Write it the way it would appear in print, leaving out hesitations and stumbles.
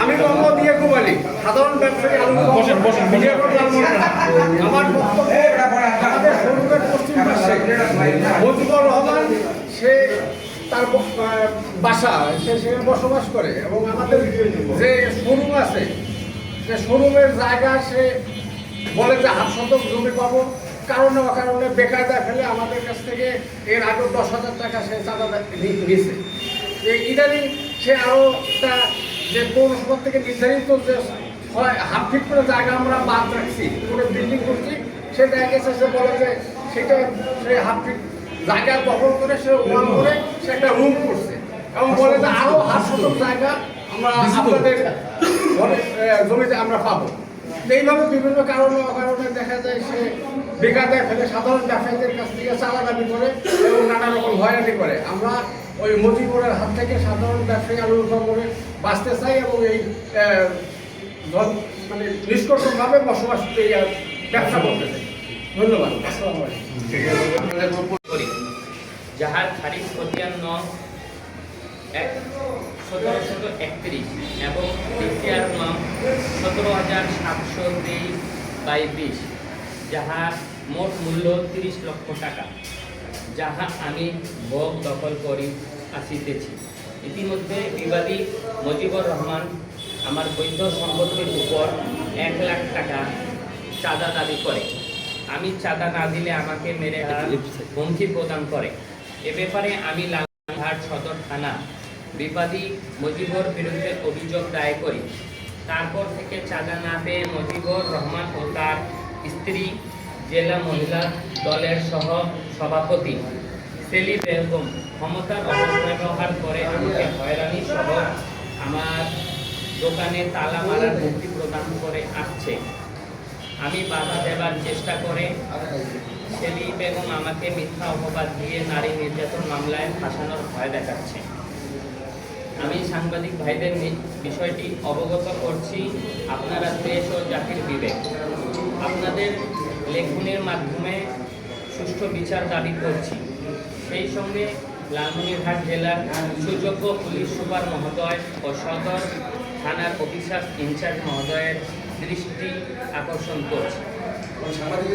আমি মোহাম্মদ ইয়াকুব আলী, সাধারণ ব্যবসায়ী। আমার বক্তব্য, আমাদের শোরুমের পশ্চিম পাশে মজিবুর রহমান, সে তার বাসা, সে সেখানে বসবাস করে এবং আমাদের যে শোরুম আছে সে শোরুমের জায়গা সে বলে যে 8 শতক জমি পাবো, কারণে অকারণে বেকায়দা ফেলে আমাদের কাছ থেকে এর আগে 10,000 টাকা সে চাঁদা নিয়েছে। ইদানিং সে আরও একটা যে পৌরসভা থেকে নির্ধারিত যে 1/2 ফিট করে জায়গা আমরা বাদ রাখছি, পুরো বিল্ডিং করছি, সেটা গেছে সে বলে যে সেটা সে 1/2 ফিট জায়গা দখল করে সে ওয়ান করে সে একটা রুম করছে এবং বলে যে আরও 1/2 শতক জায়গা আমরা আপনাদের জমিতে আমরা পাবো। এইভাবে বিভিন্ন কারণে অকারণে দেখা যায় সে বেকায়দায় ফেলে সাধারণ ব্যবসায়ীদের কাছ থেকে চাঁদা দাবি করে এবং নানা রকম হয়রানি করে। আমরা ওই মজিবুরের হাত থেকে সাধারণ ব্যবসায়ী করে বাঁচতে চাই এবং এই মানে নিষ্কর্ষভাবে বসবাস ব্যবসা করতে চাই। ধন্যবাদ। যাহার তারিখ খতিয়ান নং 1731 এবং ডিসিআর নং 17,723/20, যাহার মোট মূল্য 30 লক্ষ টাকা, যাহা আমি ভোগ দখল করি আসিতেছি। ইতিমধ্যে বিবাদী মজিবুর রহমান আমার বৈধ সম্পত্তির উপর 1 লাখ টাকা চাঁদা দাবি করে। আমি চাঁদা না দিলে আমাকে মেরে হুমকি প্রদান করে। এ ব্যাপারে আমি লালমনিরহাট সদর থানা বিবাদী মজিবুর বিরুদ্ধে অভিযোগ দায়ের করি। তারপর থেকে চাঁদা না পেয়ে মজিবুর রহমান ও তার স্ত্রী জেলা মহিলা দলের সহ সভাপতি সেলিম বেগম ক্ষমতার অপব্যবহার করে আমাকে হয়রানি সহ আমার দোকানে তালা মারার হুমকি প্রদান করে আসছে। আমি বাধা দেবার চেষ্টা করে সেলিম বেগম আমাকে মিথ্যা অপবাদ দিয়ে নারী নির্যাতন মামলায় ফাঁসানোর ভয় দেখাচ্ছে। আমি সাংবাদিক ভাইদের বিষয়টি অবগত করছি। আপনারা দেশ ও জাতির বিবেক, আপনাদের লেখনের মাধ্যমে সুষ্ঠু বিচার দাবি করছি। সেই সঙ্গে লালমনিরহাট জেলার সুযোগ্য পুলিশ সুপার মহোদয় ও সদর থানার অফিসার ইনচার্জ মহোদয়ের দৃষ্টি আকর্ষণ করছি। সাংবাদিক